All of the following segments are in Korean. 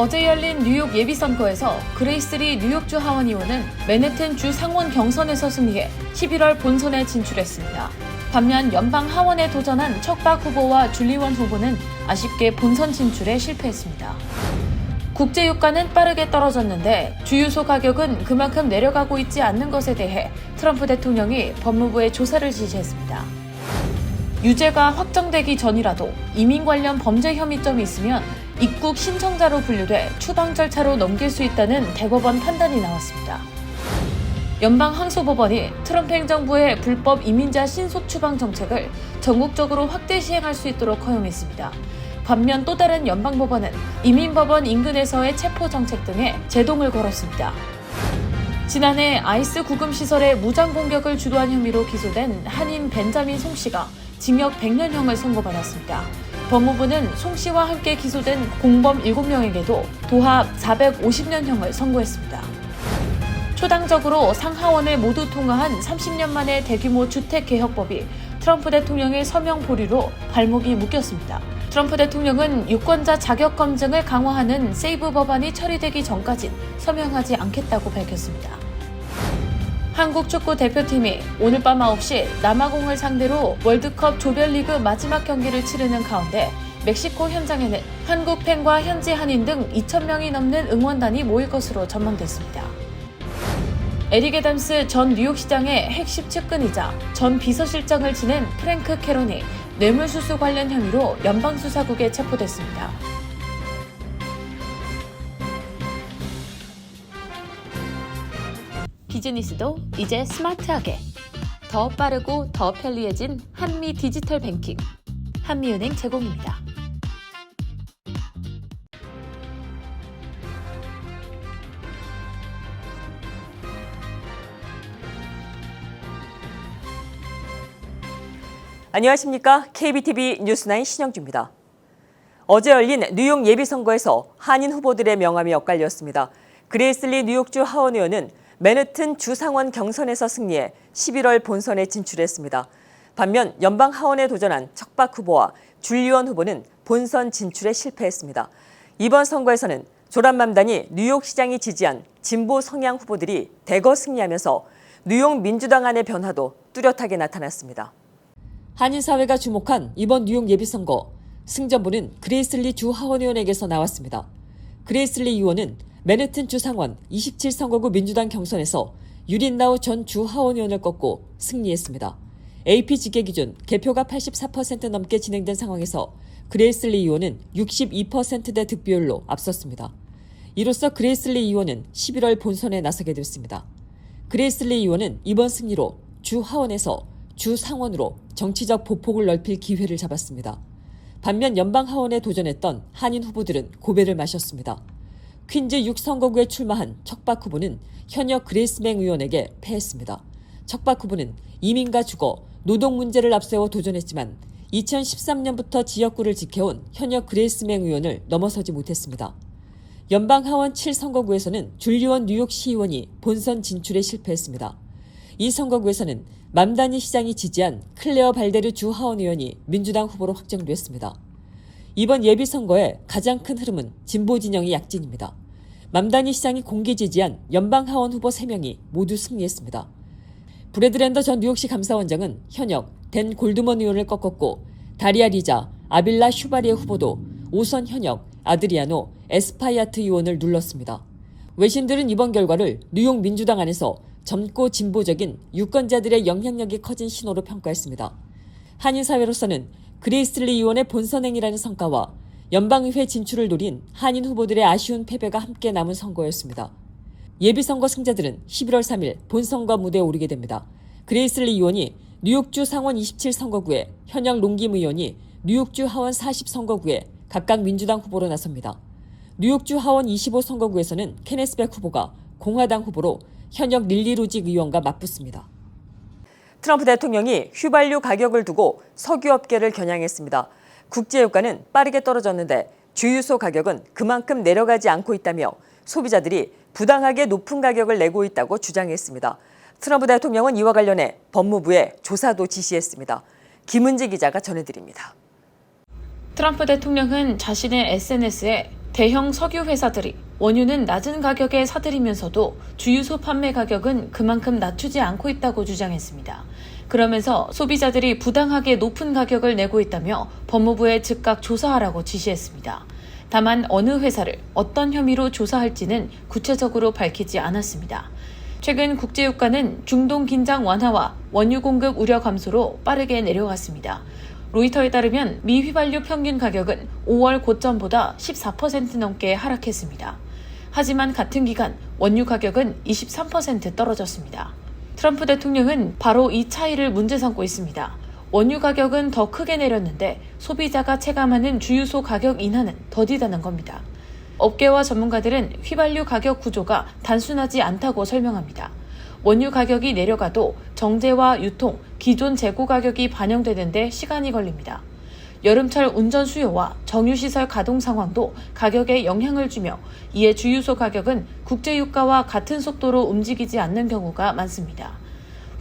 어제 열린 뉴욕 예비선거에서 그레이스 리 뉴욕주 하원 의원은 맨해튼 주 상원 경선에서 승리해 11월 본선에 진출했습니다. 반면 연방 하원에 도전한 척박 후보와 줄리원 후보는 아쉽게 본선 진출에 실패했습니다. 국제 유가는 빠르게 떨어졌는데 주유소 가격은 그만큼 내려가고 있지 않는 것에 대해 트럼프 대통령이 법무부에 조사를 지시했습니다. 유죄가 확정되기 전이라도 이민 관련 범죄 혐의점이 있으면 입국 신청자로 분류돼 추방 절차로 넘길 수 있다는 대법원 판단이 나왔습니다. 연방 항소법원이 트럼프 행정부의 불법 이민자 신속 추방 정책을 전국적으로 확대 시행할 수 있도록 허용했습니다. 반면 또 다른 연방법원은 이민법원 인근에서의 체포 정책 등에 제동을 걸었습니다. 지난해 아이스 구금시설의 무장 공격을 주도한 혐의로 기소된 한인 벤자민 송 씨가 징역 100년형을 선고받았습니다. 법무부는 송 씨와 함께 기소된 공범 7명에게도 도합 450년형을 선고했습니다. 초당적으로 상하원을 모두 통과한 30년 만의 대규모 주택개혁법이 트럼프 대통령의 서명 보류로 발목이 묶였습니다. 트럼프 대통령은 유권자 자격 검증을 강화하는 세이브 법안이 처리되기 전까진 서명하지 않겠다고 밝혔습니다. 한국 축구 대표팀이 오늘 밤 9시 남아공을 상대로 월드컵 조별리그 마지막 경기를 치르는 가운데 멕시코 현장에는 한국 팬과 현지 한인 등 2,000명이 넘는 응원단이 모일 것으로 전망됐습니다. 에릭 애덤스 전 뉴욕시장의 핵심 측근이자 전 비서실장을 지낸 프랭크 캐론이 뇌물수수 관련 혐의로 연방수사국에 체포됐습니다. 비즈니스도 이제 스마트하게 더 빠르고 더 편리해진 한미 디지털 뱅킹 한미은행 제공입니다. 안녕하십니까? KBTV 뉴스9 신영주입니다. 어제 열린 뉴욕 예비선거에서 한인 후보들의 명함이 엇갈렸습니다. 그레이스 리 뉴욕주 하원 의원은 맨해튼 주상원 경선에서 승리해 11월 본선에 진출했습니다. 반면 연방 하원에 도전한 척박 후보와 줄리원 후보는 본선 진출에 실패했습니다. 이번 선거에서는 조란맘단이 뉴욕시장이 지지한 진보 성향 후보들이 대거 승리하면서 뉴욕 민주당 안의 변화도 뚜렷하게 나타났습니다. 한인 사회가 주목한 이번 뉴욕 예비선거, 승전보는 그레이스 리 주 하원 의원에게서 나왔습니다. 그레이스 리 의원은 맨해튼 주 상원 27선거구 민주당 경선에서 유린라우 전 주 하원 의원을 꺾고 승리했습니다. AP 집계 기준 개표가 84% 넘게 진행된 상황에서 그레이스 리 의원은 62%대 득표율로 앞섰습니다. 이로써 그레이스 리 의원은 11월 본선에 나서게 됐습니다. 그레이스 리 의원은 이번 승리로 주 하원에서 주 상원으로 정치적 보폭을 넓힐 기회를 잡았습니다. 반면 연방 하원에 도전했던 한인 후보들은 고배를 마셨습니다. 퀸즈 6선거구에 출마한 척박 후보는 현역 그레이스맹 의원에게 패했습니다. 척박 후보는 이민과 주거, 노동 문제를 앞세워 도전했지만 2013년부터 지역구를 지켜온 현역 그레이스맹 의원을 넘어서지 못했습니다. 연방 하원 7선거구에서는 줄리원 뉴욕시 의원이 본선 진출에 실패했습니다. 이 선거구에서는 맘다니 시장이 지지한 클레어 발데르 주 하원 의원이 민주당 후보로 확정됐습니다. 이번 예비선거의 가장 큰 흐름은 진보 진영의 약진입니다. 맘다니 시장이 공개 지지한 연방 하원 후보 3명이 모두 승리했습니다. 브래드 랜더 전 뉴욕시 감사원장은 현역 댄 골드먼 의원을 꺾었고 다리아 리자, 아빌라 슈바리에 후보도 오선 현역 아드리아노 에스파이아트 의원을 눌렀습니다. 외신들은 이번 결과를 뉴욕 민주당 안에서 젊고 진보적인 유권자들의 영향력이 커진 신호로 평가했습니다. 한인 사회로서는 그레이스 리 의원의 본선행이라는 성과와 연방의회 진출을 노린 한인 후보들의 아쉬운 패배가 함께 남은 선거였습니다. 예비선거 승자들은 11월 3일 본선거 무대에 오르게 됩니다. 그레이스 리 의원이 뉴욕주 상원 27선거구에 현역 롱김 의원이 뉴욕주 하원 40선거구에 각각 민주당 후보로 나섭니다. 뉴욕주 하원 25선거구에서는 케네스 백 후보가 공화당 후보로 현역 릴리 로직 의원과 맞붙습니다. 트럼프 대통령이 휘발유 가격을 두고 석유업계를 겨냥했습니다. 국제유가는 빠르게 떨어졌는데 주유소 가격은 그만큼 내려가지 않고 있다며 소비자들이 부당하게 높은 가격을 내고 있다고 주장했습니다. 트럼프 대통령은 이와 관련해 법무부에 조사도 지시했습니다. 김은지 기자가 전해드립니다. 트럼프 대통령은 자신의 SNS에 대형 석유 회사들이 원유는 낮은 가격에 사들이면서도 주유소 판매 가격은 그만큼 낮추지 않고 있다고 주장했습니다. 그러면서 소비자들이 부당하게 높은 가격을 내고 있다며 법무부에 즉각 조사하라고 지시했습니다. 다만 어느 회사를 어떤 혐의로 조사할지는 구체적으로 밝히지 않았습니다. 최근 국제유가는 중동 긴장 완화와 원유 공급 우려 감소로 빠르게 내려갔습니다. 로이터에 따르면 미 휘발유 평균 가격은 5월 고점보다 14% 넘게 하락했습니다. 하지만 같은 기간 원유 가격은 23% 떨어졌습니다. 트럼프 대통령은 바로 이 차이를 문제 삼고 있습니다. 원유 가격은 더 크게 내렸는데 소비자가 체감하는 주유소 가격 인하는 더디다는 겁니다. 업계와 전문가들은 휘발유 가격 구조가 단순하지 않다고 설명합니다. 원유 가격이 내려가도 정제와 유통, 기존 재고 가격이 반영되는데 시간이 걸립니다. 여름철 운전 수요와 정유시설 가동 상황도 가격에 영향을 주며 이에 주유소 가격은 국제유가와 같은 속도로 움직이지 않는 경우가 많습니다.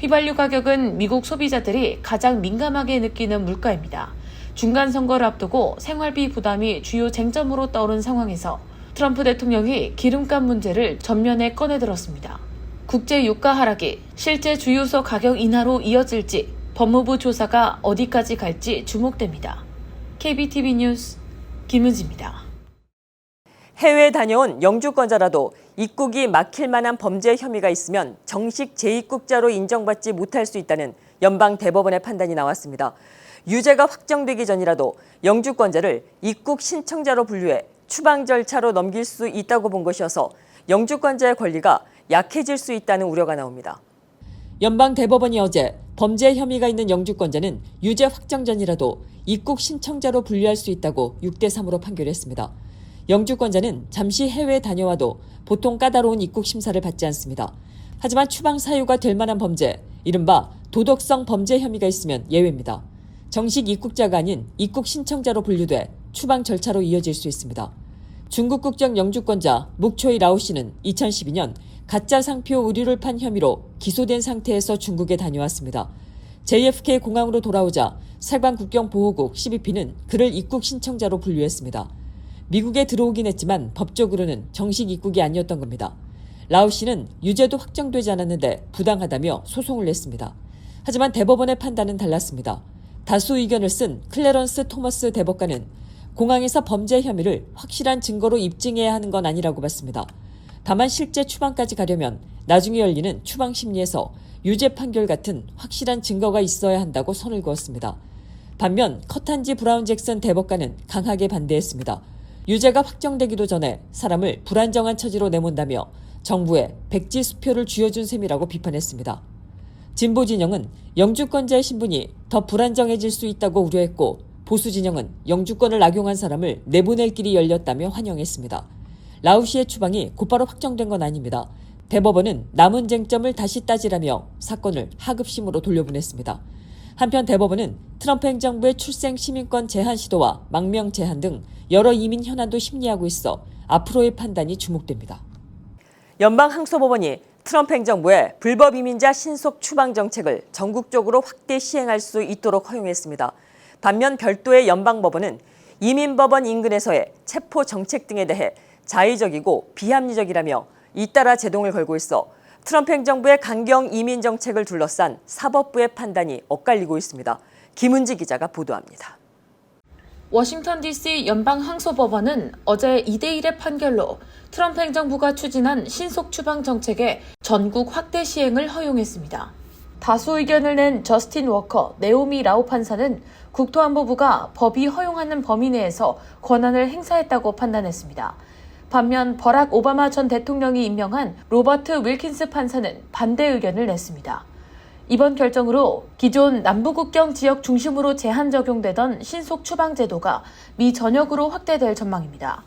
휘발유 가격은 미국 소비자들이 가장 민감하게 느끼는 물가입니다. 중간 선거를 앞두고 생활비 부담이 주요 쟁점으로 떠오른 상황에서 트럼프 대통령이 기름값 문제를 전면에 꺼내들었습니다. 국제 유가 하락이 실제 주유소 가격 인하로 이어질지 법무부 조사가 어디까지 갈지 주목됩니다. KBTV 뉴스 김은지입니다. 해외에 다녀온 영주권자라도 입국이 막힐 만한 범죄 혐의가 있으면 정식 재입국자로 인정받지 못할 수 있다는 연방 대법원의 판단이 나왔습니다. 유죄가 확정되기 전이라도 영주권자를 입국 신청자로 분류해 추방 절차로 넘길 수 있다고 본 것이어서 영주권자의 권리가 약해질 수 있다는 우려가 나옵니다. 연방 대법원이 어제 범죄 혐의가 있는 영주권자는 유죄 확정 전이라도 입국 신청자로 분류할 수 있다고 6대3으로 판결했습니다. 영주권자는 잠시 해외에 다녀와도 보통 까다로운 입국 심사를 받지 않습니다. 하지만 추방 사유가 될 만한 범죄, 이른바 도덕성 범죄 혐의가 있으면 예외입니다. 정식 입국자가 아닌 입국 신청자로 분류돼 추방 절차로 이어질 수 있습니다. 중국 국적 영주권자 묵초이 라오 씨는 2012년 가짜 상표 의류를 판 혐의로 기소된 상태에서 중국에 다녀왔습니다. JFK 공항으로 돌아오자 사관 국경보호국 CBP는 그를 입국 신청자로 분류했습니다. 미국에 들어오긴 했지만 법적으로는 정식 입국이 아니었던 겁니다. 라오 씨는 유죄도 확정되지 않았는데 부당하다며 소송을 냈습니다. 하지만 대법원의 판단은 달랐습니다. 다수 의견을 쓴 클래런스 토머스 대법관은 공항에서 범죄 혐의를 확실한 증거로 입증해야 하는 건 아니라고 봤습니다. 다만 실제 추방까지 가려면 나중에 열리는 추방 심리에서 유죄 판결 같은 확실한 증거가 있어야 한다고 선을 그었습니다. 반면 커탄지 브라운 잭슨 대법관은 강하게 반대했습니다. 유죄가 확정되기도 전에 사람을 불안정한 처지로 내몬다며 정부에 백지 수표를 쥐어준 셈이라고 비판했습니다. 진보 진영은 영주권자의 신분이 더 불안정해질 수 있다고 우려했고 보수 진영은 영주권을 악용한 사람을 내보낼 길이 열렸다며 환영했습니다. 라오 씨의 추방이 곧바로 확정된 건 아닙니다. 대법원은 남은 쟁점을 다시 따지라며 사건을 하급심으로 돌려보냈습니다. 한편 대법원은 트럼프 행정부의 출생 시민권 제한 시도와 망명 제한 등 여러 이민 현안도 심리하고 있어 앞으로의 판단이 주목됩니다. 연방항소법원이 트럼프 행정부의 불법 이민자 신속 추방 정책을 전국적으로 확대 시행할 수 있도록 허용했습니다. 반면 별도의 연방법원은 이민법원 인근에서의 체포 정책 등에 대해 자의적이고 비합리적이라며 잇따라 제동을 걸고 있어 트럼프 행정부의 강경 이민 정책을 둘러싼 사법부의 판단이 엇갈리고 있습니다. 김은지 기자가 보도합니다. 워싱턴 DC 연방항소법원은 어제 2대1의 판결로 트럼프 행정부가 추진한 신속 추방 정책의 전국 확대 시행을 허용했습니다. 다수 의견을 낸 저스틴 워커, 네오미 라오 판사는 국토안보부가 법이 허용하는 범위 내에서 권한을 행사했다고 판단했습니다. 반면 버락 오바마 전 대통령이 임명한 로버트 윌킨스 판사는 반대 의견을 냈습니다. 이번 결정으로 기존 남부국경 지역 중심으로 제한 적용되던 신속 추방 제도가 미 전역으로 확대될 전망입니다.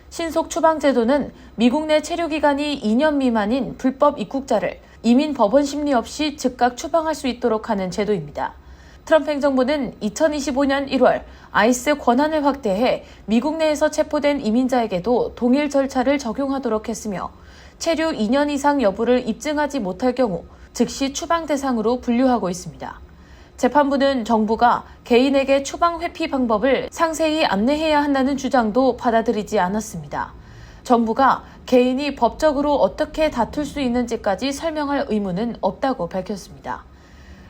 신속 추방 제도는 미국 내 체류 기간이 2년 미만인 불법 입국자를 이민 법원 심리 없이 즉각 추방할 수 있도록 하는 제도입니다. 트럼프 행정부는 2025년 1월 아이스 권한을 확대해 미국 내에서 체포된 이민자에게도 동일 절차를 적용하도록 했으며 체류 2년 이상 여부를 입증하지 못할 경우 즉시 추방 대상으로 분류하고 있습니다. 재판부는 정부가 개인에게 추방 회피 방법을 상세히 안내해야 한다는 주장도 받아들이지 않았습니다. 정부가 개인이 법적으로 어떻게 다툴 수 있는지까지 설명할 의무는 없다고 밝혔습니다.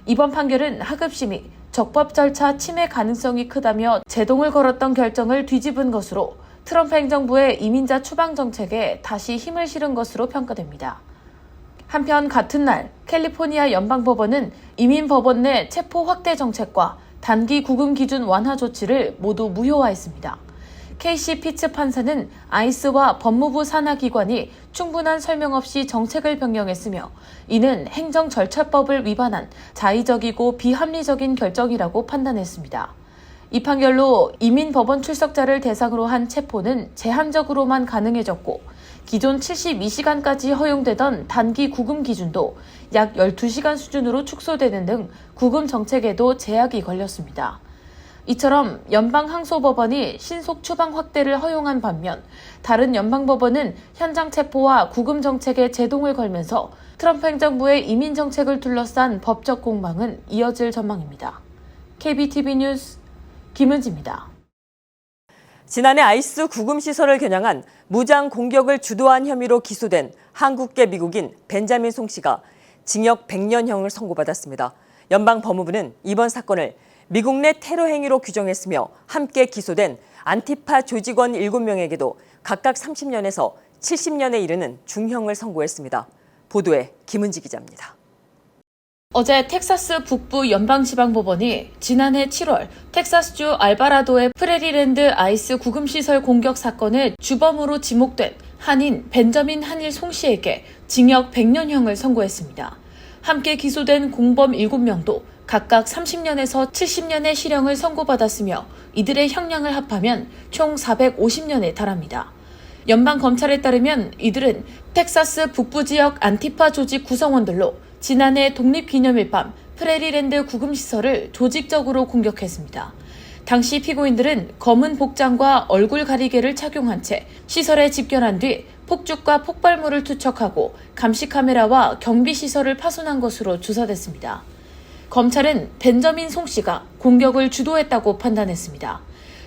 이번 판결은 하급심이 적법 절차 침해 가능성이 크다며 제동을 걸었던 결정을 뒤집은 것으로 트럼프 행정부의 이민자 추방 정책에 다시 힘을 실은 것으로 평가됩니다. 한편 같은 날 캘리포니아 연방법원은 이민법원 내 체포 확대 정책과 단기 구금 기준 완화 조치를 모두 무효화했습니다. 케이시 피츠 판사는 아이스와 법무부 산하기관이 충분한 설명 없이 정책을 변경했으며 이는 행정 절차법을 위반한 자의적이고 비합리적인 결정이라고 판단했습니다. 이 판결로 이민법원 출석자를 대상으로 한 체포는 제한적으로만 가능해졌고 기존 72시간까지 허용되던 단기 구금 기준도 약 12시간 수준으로 축소되는 등 구금 정책에도 제약이 걸렸습니다. 이처럼 연방항소법원이 신속 추방 확대를 허용한 반면 다른 연방법원은 현장 체포와 구금 정책에 제동을 걸면서 트럼프 행정부의 이민 정책을 둘러싼 법적 공방은 이어질 전망입니다. KBTV 뉴스 김은지입니다. 지난해 아이스 구금 시설을 겨냥한 무장 공격을 주도한 혐의로 기소된 한국계 미국인 벤자민 송 씨가 징역 100년형을 선고받았습니다. 연방 법무부는 이번 사건을 미국 내 테러 행위로 규정했으며 함께 기소된 안티파 조직원 7명에게도 각각 30년에서 70년에 이르는 중형을 선고했습니다. 보도에 김은지 기자입니다. 어제 텍사스 북부 연방지방법원이 지난해 7월 텍사스주 알바라도의 프레리랜드 아이스 구금시설 공격 사건의 주범으로 지목된 한인 벤저민 한일 송 씨에게 징역 100년형을 선고했습니다. 함께 기소된 공범 7명도 각각 30년에서 70년의 실형을 선고받았으며 이들의 형량을 합하면 총 450년에 달합니다. 연방검찰에 따르면 이들은 텍사스 북부 지역 안티파 조직 구성원들로 지난해 독립기념일 밤 프레리랜드 구금시설을 조직적으로 공격했습니다. 당시 피고인들은 검은 복장과 얼굴 가리개를 착용한 채 시설에 집결한 뒤 폭죽과 폭발물을 투척하고 감시 카메라와 경비시설을 파손한 것으로 조사됐습니다. 검찰은 벤저민 송 씨가 공격을 주도했다고 판단했습니다.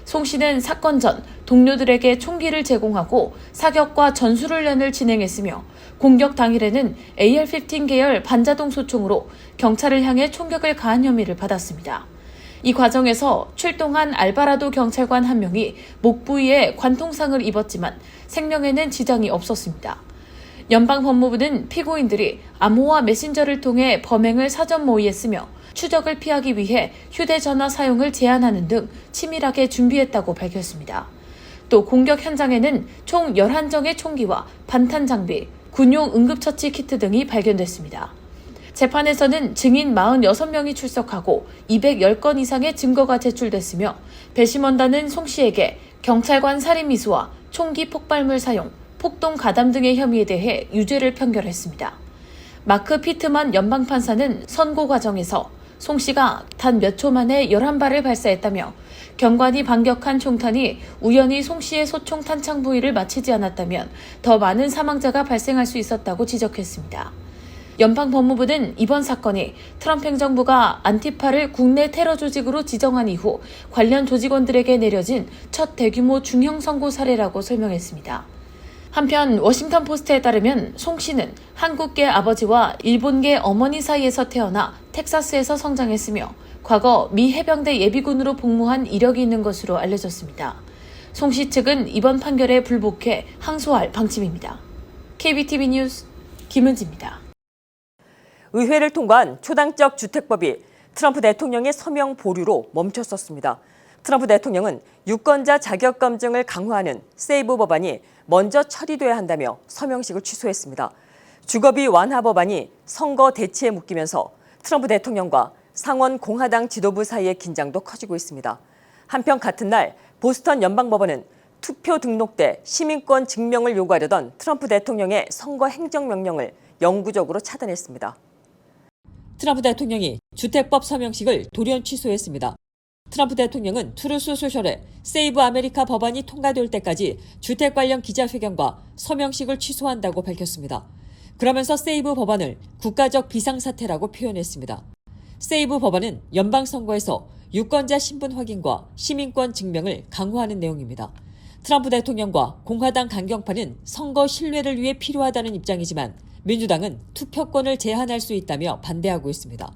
송 씨는 사건 전 동료들에게 총기를 제공하고 사격과 전술훈련을 진행했으며 공격 당일에는 AR-15 계열 반자동 소총으로 경찰을 향해 총격을 가한 혐의를 받았습니다. 이 과정에서 출동한 알바라도 경찰관 한 명이 목 부위에 관통상을 입었지만 생명에는 지장이 없었습니다. 연방법무부는 피고인들이 암호화 메신저를 통해 범행을 사전 모의했으며 추적을 피하기 위해 휴대전화 사용을 제한하는 등 치밀하게 준비했다고 밝혔습니다. 또 공격 현장에는 총 11정의 총기와 반탄 장비, 군용 응급처치 키트 등이 발견됐습니다. 재판에서는 증인 46명이 출석하고 210건 이상의 증거가 제출됐으며 배심원단은 송 씨에게 경찰관 살인미수와 총기 폭발물 사용, 폭동 가담 등의 혐의에 대해 유죄를 판결했습니다. 마크 피트만 연방판사는 선고 과정에서 송 씨가 단 몇 초 만에 11발을 발사했다며 경관이 반격한 총탄이 우연히 송 씨의 소총 탄창 부위를 맞히지 않았다면 더 많은 사망자가 발생할 수 있었다고 지적했습니다. 연방법무부는 이번 사건이 트럼프 행정부가 안티파를 국내 테러 조직으로 지정한 이후 관련 조직원들에게 내려진 첫 대규모 중형 선고 사례라고 설명했습니다. 한편 워싱턴 포스트에 따르면 송 씨는 한국계 아버지와 일본계 어머니 사이에서 태어나 텍사스에서 성장했으며 과거 미 해병대 예비군으로 복무한 이력이 있는 것으로 알려졌습니다. 송 씨 측은 이번 판결에 불복해 항소할 방침입니다. KBTV 뉴스 김은지입니다. 의회를 통과한 초당적 주택법이 트럼프 대통령의 서명 보류로 멈췄었습니다. 트럼프 대통령은 유권자 자격 검증을 강화하는 세이브 법안이 먼저 처리돼야 한다며 서명식을 취소했습니다. 주거비 완화 법안이 선거 대치에 묶이면서 트럼프 대통령과 상원 공화당 지도부 사이의 긴장도 커지고 있습니다. 한편 같은 날 보스턴 연방법원은 투표 등록대 시민권 증명을 요구하려던 트럼프 대통령의 선거 행정명령을 영구적으로 차단했습니다. 트럼프 대통령이 주택법 서명식을 돌연 취소했습니다. 트럼프 대통령은 트루스 소셜에 세이브 아메리카 법안이 통과될 때까지 주택 관련 기자회견과 서명식을 취소한다고 밝혔습니다. 그러면서 세이브 법안을 국가적 비상사태라고 표현했습니다. 세이브 법안은 연방선거에서 유권자 신분 확인과 시민권 증명을 강화하는 내용입니다. 트럼프 대통령과 공화당 강경파는 선거 신뢰를 위해 필요하다는 입장이지만 민주당은 투표권을 제한할 수 있다며 반대하고 있습니다.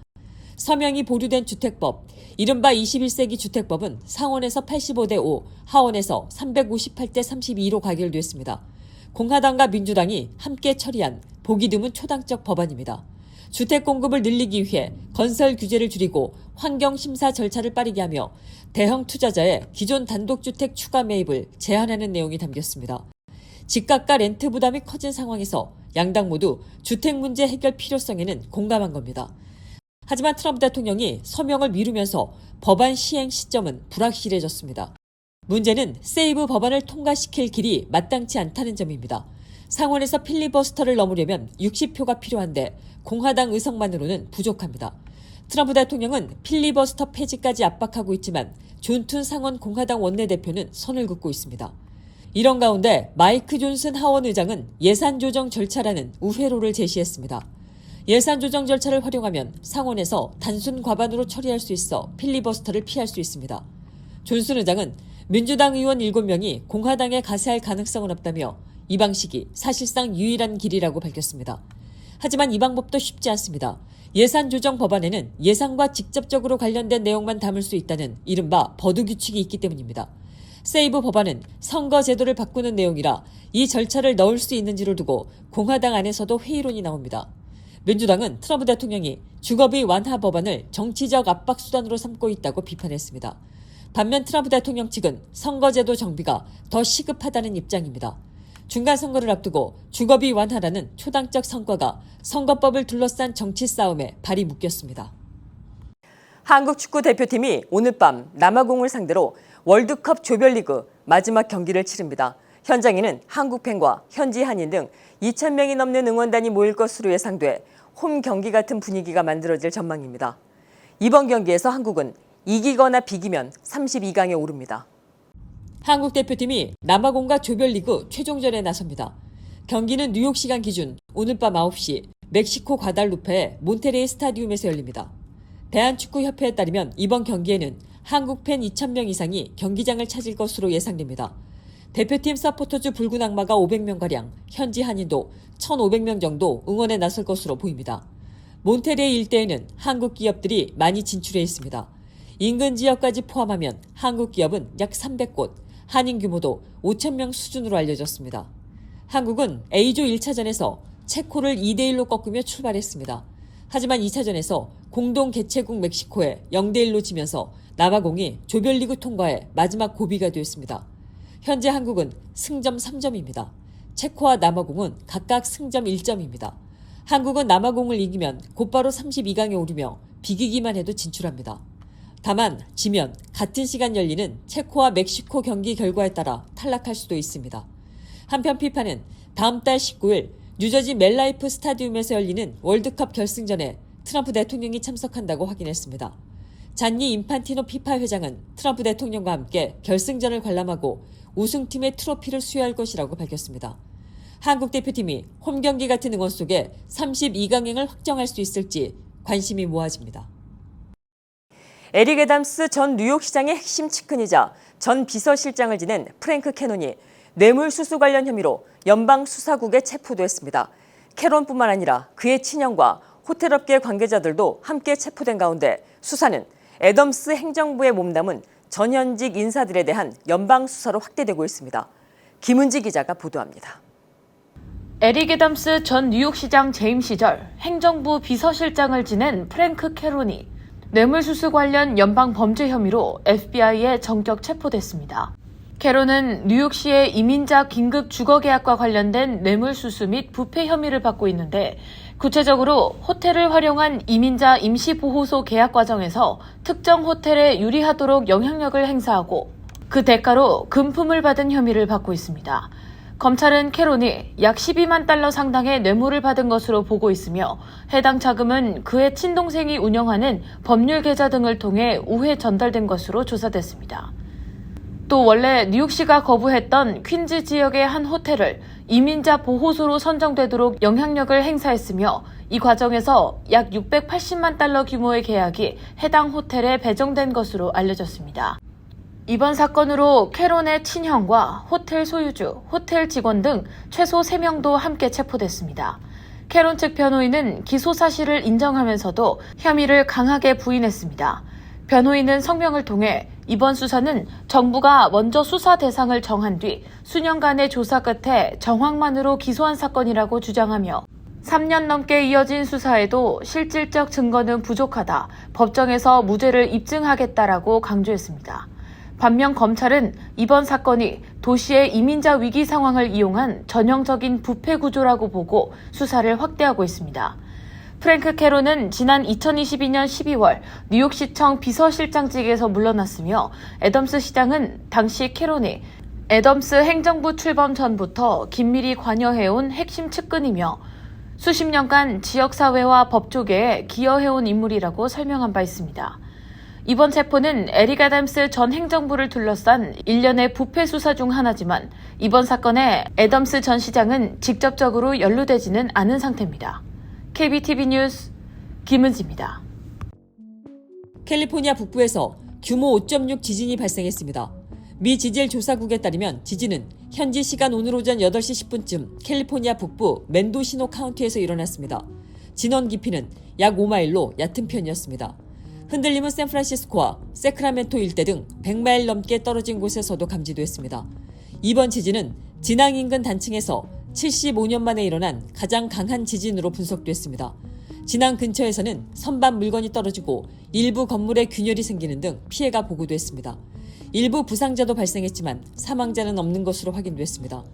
서명이 보류된 주택법, 이른바 21세기 주택법은 상원에서 85대 5, 하원에서 358대 32로 가결됐습니다. 공화당과 민주당이 함께 처리한 보기 드문 초당적 법안입니다. 주택 공급을 늘리기 위해 건설 규제를 줄이고 환경 심사 절차를 빠르게 하며 대형 투자자의 기존 단독주택 추가 매입을 제한하는 내용이 담겼습니다. 집값과 렌트 부담이 커진 상황에서 양당 모두 주택 문제 해결 필요성에는 공감한 겁니다. 하지만 트럼프 대통령이 서명을 미루면서 법안 시행 시점은 불확실해졌습니다. 문제는 세이브 법안을 통과시킬 길이 마땅치 않다는 점입니다. 상원에서 필리버스터를 넘으려면 60표가 필요한데 공화당 의석만으로는 부족합니다. 트럼프 대통령은 필리버스터 폐지까지 압박하고 있지만 존슨 상원 공화당 원내대표는 선을 긋고 있습니다. 이런 가운데 마이크 존슨 하원 의장은 예산 조정 절차라는 우회로를 제시했습니다. 예산 조정 절차를 활용하면 상원에서 단순 과반으로 처리할 수 있어 필리버스터를 피할 수 있습니다. 존슨 의장은 민주당 의원 7명이 공화당에 가세할 가능성은 없다며 이 방식이 사실상 유일한 길이라고 밝혔습니다. 하지만 이 방법도 쉽지 않습니다. 예산 조정 법안에는 예산과 직접적으로 관련된 내용만 담을 수 있다는 이른바 버드 규칙이 있기 때문입니다. 세이브 법안은 선거 제도를 바꾸는 내용이라 이 절차를 넣을 수 있는지를 두고 공화당 안에서도 회의론이 나옵니다. 민주당은 트럼프 대통령이 주거비 완화 법안을 정치적 압박 수단으로 삼고 있다고 비판했습니다. 반면 트럼프 대통령 측은 선거제도 정비가 더 시급하다는 입장입니다. 중간선거를 앞두고 주거비 완화라는 초당적 성과가 선거법을 둘러싼 정치 싸움에 발이 묶였습니다. 한국 축구 대표팀이 오늘 밤 남아공을 상대로 월드컵 조별리그 마지막 경기를 치릅니다. 현장에는 한국 팬과 현지 한인 등 2,000명이 넘는 응원단이 모일 것으로 예상돼 홈 경기 같은 분위기가 만들어질 전망입니다. 이번 경기에서 한국은 이기거나 비기면 32강에 오릅니다. 한국 대표팀이 남아공과 조별리그 최종전에 나섭니다. 경기는 뉴욕 시간 기준 오늘 밤 9시 멕시코 과달루페의 몬테레이 스타디움에서 열립니다. 대한축구협회에 따르면 이번 경기에는 한국 팬 2,000명 이상이 경기장을 찾을 것으로 예상됩니다. 대표팀 서포터즈 붉은 악마가 500명가량, 현지 한인도 1,500명 정도 응원에 나설 것으로 보입니다. 몬테레이 일대에는 한국 기업들이 많이 진출해 있습니다. 인근 지역까지 포함하면 한국 기업은 약 300곳, 한인 규모도 5,000명 수준으로 알려졌습니다. 한국은 A조 1차전에서 체코를 2대1로 꺾으며 출발했습니다. 하지만 2차전에서 공동 개최국 멕시코에 0대1로 지면서 남아공이 조별리그 통과에 마지막 고비가 되었습니다. 현재 한국은 승점 3점입니다. 체코와 남아공은 각각 승점 1점입니다. 한국은 남아공을 이기면 곧바로 32강에 오르며 비기기만 해도 진출합니다. 다만 지면 같은 시간 열리는 체코와 멕시코 경기 결과에 따라 탈락할 수도 있습니다. 한편 피파는 다음 달 19일 뉴저지 멜라이프 스타디움에서 열리는 월드컵 결승전에 트럼프 대통령이 참석한다고 확인했습니다. 잔니 인판티노 피파 회장은 트럼프 대통령과 함께 결승전을 관람하고 우승팀의 트로피를 수여할 것이라고 밝혔습니다. 한국 대표팀이 홈경기 같은 응원 속에 32강행을 확정할 수 있을지 관심이 모아집니다. 에릭 애담스 전 뉴욕시장의 핵심 측근이자 전 비서실장을 지낸 프랭크 캐논이 뇌물수수 관련 혐의로 연방수사국에 체포됐습니다. 캐논뿐만 아니라 그의 친형과 호텔업계 관계자들도 함께 체포된 가운데 수사는 애덤스 행정부에 몸담은 전현직 인사들에 대한 연방수사로 확대되고 있습니다. 김은지 기자가 보도합니다. 에릭 애담스 전 뉴욕시장 재임 시절 행정부 비서실장을 지낸 프랭크 캐론이 뇌물수수 관련 연방 범죄 혐의로 FBI에 정격 체포됐습니다. 캐론은 뉴욕시의 이민자 긴급 주거 계약과 관련된 뇌물수수 및 부패 혐의를 받고 있는데 구체적으로 호텔을 활용한 이민자 임시보호소 계약 과정에서 특정 호텔에 유리하도록 영향력을 행사하고 그 대가로 금품을 받은 혐의를 받고 있습니다. 검찰은 캐론이 약 12만 달러 상당의 뇌물을 받은 것으로 보고 있으며 해당 자금은 그의 친동생이 운영하는 법률 계좌 등을 통해 우회 전달된 것으로 조사됐습니다. 또 원래 뉴욕시가 거부했던 퀸즈 지역의 한 호텔을 이민자 보호소로 선정되도록 영향력을 행사했으며 이 과정에서 약 680만 달러 규모의 계약이 해당 호텔에 배정된 것으로 알려졌습니다. 이번 사건으로 캐론의 친형과 호텔 소유주, 호텔 직원 등 최소 3명도 함께 체포됐습니다. 캐론 측 변호인은 기소 사실을 인정하면서도 혐의를 강하게 부인했습니다. 변호인은 성명을 통해 이번 수사는 정부가 먼저 수사 대상을 정한 뒤 수년간의 조사 끝에 정황만으로 기소한 사건이라고 주장하며 3년 넘게 이어진 수사에도 실질적 증거는 부족하다, 법정에서 무죄를 입증하겠다라고 강조했습니다. 반면 검찰은 이번 사건이 도시의 이민자 위기 상황을 이용한 전형적인 부패 구조라고 보고 수사를 확대하고 있습니다. 프랭크 캐론은 지난 2022년 12월 뉴욕시청 비서실장직에서 물러났으며 애덤스 시장은 당시 캐론이 애덤스 행정부 출범 전부터 긴밀히 관여해온 핵심 측근이며 수십 년간 지역사회와 법조계에 기여해온 인물이라고 설명한 바 있습니다. 이번 체포는 에릭 애덤스 전 행정부를 둘러싼 일련의 부패 수사 중 하나지만 이번 사건에 애덤스 전 시장은 직접적으로 연루되지는 않은 상태입니다. KBTV 뉴스 김은지입니다. 캘리포니아 북부에서 규모 5.6 지진이 발생했습니다. 미 지질조사국에 따르면 지진은 현지 시간 오늘 오전 8시 10분쯤 캘리포니아 북부 멘도시노 카운티에서 일어났습니다. 진원 깊이는 약 5마일로 얕은 편이었습니다. 흔들림은 샌프란시스코와 세크라멘토 일대 등 100마일 넘게 떨어진 곳에서도 감지됐습니다. 이번 지진은 진앙 인근 단층에서 75년 만에 일어난 가장 강한 지진으로 분석됐습니다. 진앙 근처에서는 선반 물건이 떨어지고 일부 건물에 균열이 생기는 등 피해가 보고됐습니다. 일부 부상자도 발생했지만 사망자는 없는 것으로 확인됐습니다.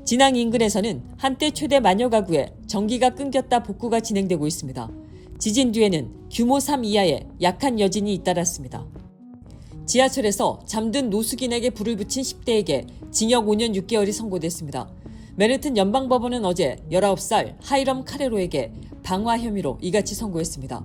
진앙 인근에서는 한때 최대 만여 가구에 전기가 끊겼다 복구가 진행되고 있습니다. 지진 뒤에는 규모 3 이하의 약한 여진이 잇따랐습니다. 지하철에서 잠든 노숙인에게 불을 붙인 10대에게 징역 5년 6개월이 선고됐습니다. 맨해튼 연방법원은 어제 19살 하이럼 카레로에게 방화 혐의로 이같이 선고했습니다.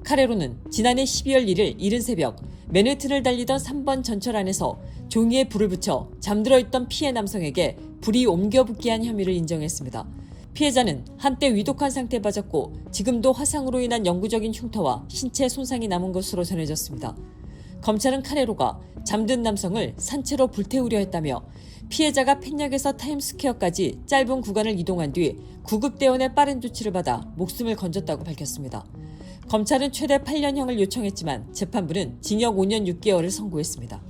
카레로는 지난해 12월 1일 이른 새벽 맨해튼을 달리던 3번 전철 안에서 종이에 불을 붙여 잠들어 있던 피해 남성에게 불이 옮겨 붙게 한 혐의를 인정했습니다. 피해자는 한때 위독한 상태에 빠졌고 지금도 화상으로 인한 영구적인 흉터와 신체 손상이 남은 것으로 전해졌습니다. 검찰은 카레로가 잠든 남성을 산채로 불태우려 했다며 피해자가 펜역에서 타임스퀘어까지 짧은 구간을 이동한 뒤 구급대원의 빠른 조치를 받아 목숨을 건졌다고 밝혔습니다. 검찰은 최대 8년형을 요청했지만 재판부는 징역 5년 6개월을 선고했습니다.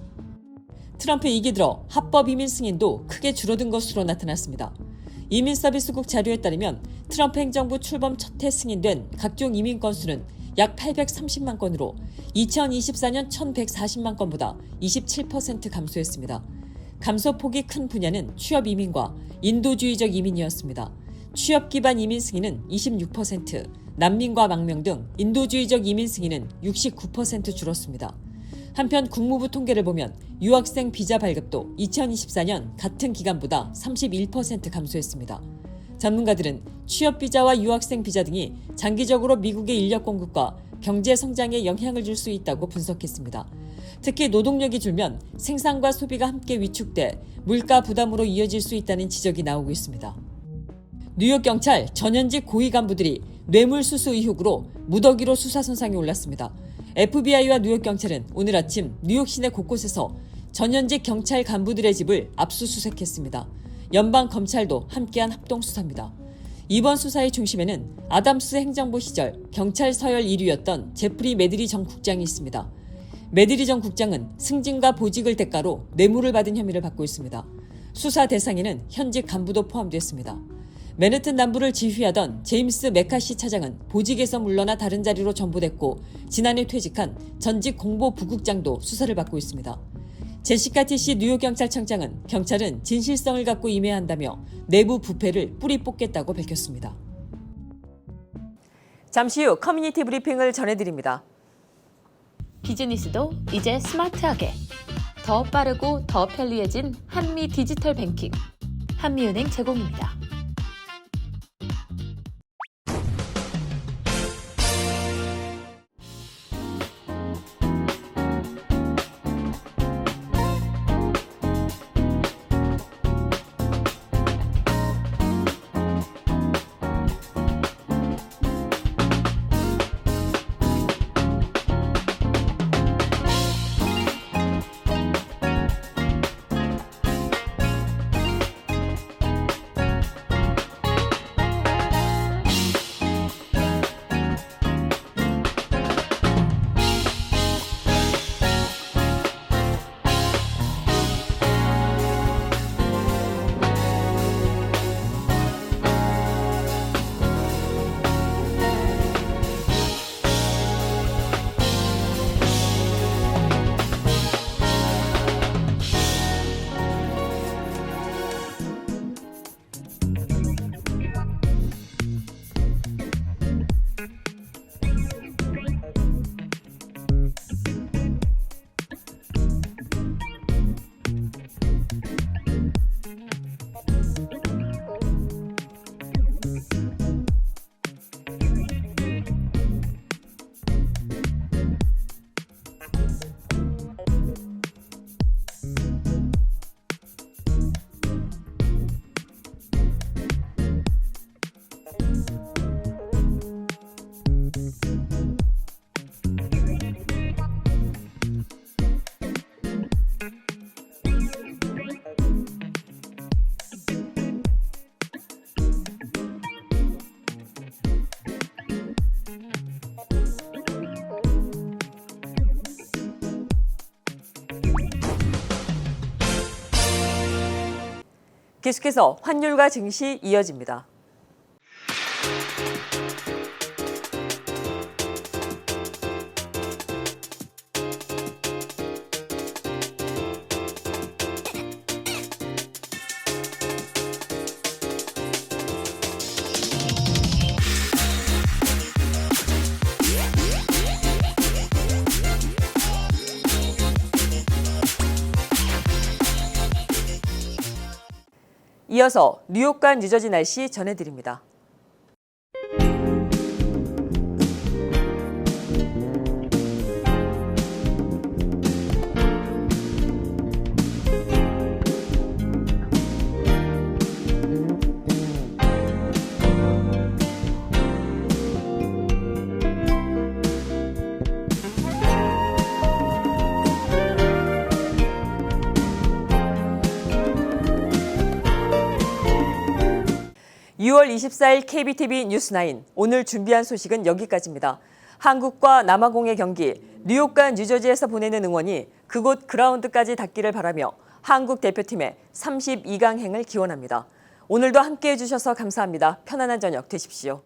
트럼프 2기 들어 합법 이민 승인도 크게 줄어든 것으로 나타났습니다. 이민서비스국 자료에 따르면 트럼프 행정부 출범 첫 해 승인된 각종 이민 건수는 약 830만 건으로 2024년 1140만 건보다 27% 감소했습니다. 감소폭이 큰 분야는 취업 이민과 인도주의적 이민이었습니다. 취업 기반 이민 승인은 26%, 난민과 망명 등 인도주의적 이민 승인은 69% 줄었습니다. 한편 국무부 통계를 보면 유학생 비자 발급도 2024년 같은 기간보다 31% 감소했습니다. 전문가들은 취업 비자와 유학생 비자 등이 장기적으로 미국의 인력 공급과 경제 성장에 영향을 줄 수 있다고 분석했습니다. 특히 노동력이 줄면 생산과 소비가 함께 위축돼 물가 부담으로 이어질 수 있다는 지적이 나오고 있습니다. 뉴욕 경찰 전현직 고위 간부들이 뇌물수수 의혹으로 무더기로 수사선상에 올랐습니다. FBI와 뉴욕 경찰은 오늘 아침 뉴욕 시내 곳곳에서 전현직 경찰 간부들의 집을 압수수색했습니다. 연방 검찰도 함께한 합동수사입니다. 이번 수사의 중심에는 아담스 행정부 시절 경찰 서열 1위였던 제프리 메드리 전 국장이 있습니다. 메드리 전 국장은 승진과 보직을 대가로 뇌물을 받은 혐의를 받고 있습니다. 수사 대상에는 현직 간부도 포함됐습니다. 맨해튼 남부를 지휘하던 제임스 메카시 차장은 보직에서 물러나 다른 자리로 전보됐고 지난해 퇴직한 전직 공보부국장도 수사를 받고 있습니다. 제시카 티시 뉴욕경찰청장은 경찰은 진실성을 갖고 임해야 한다며 내부 부패를 뿌리 뽑겠다고 밝혔습니다. 잠시 후 커뮤니티 브리핑을 전해드립니다. 비즈니스도 이제 스마트하게 더 빠르고 더 편리해진 한미 디지털 뱅킹 한미은행 제공입니다. 계속해서 환율과 증시 이어집니다. 이어서 뉴욕과 뉴저지 날씨 전해드립니다. (6월 24일) KBTV 뉴스9 오늘 준비한 소식은 여기까지입니다. 한국과 남아공의 경기, 뉴욕과 뉴저지에서 보내는 응원이 그곳 그라운드까지 닿기를 바라며 한국 대표팀의 32강행을 기원합니다. 오늘도 함께해 주셔서 감사합니다. 편안한 저녁 되십시오.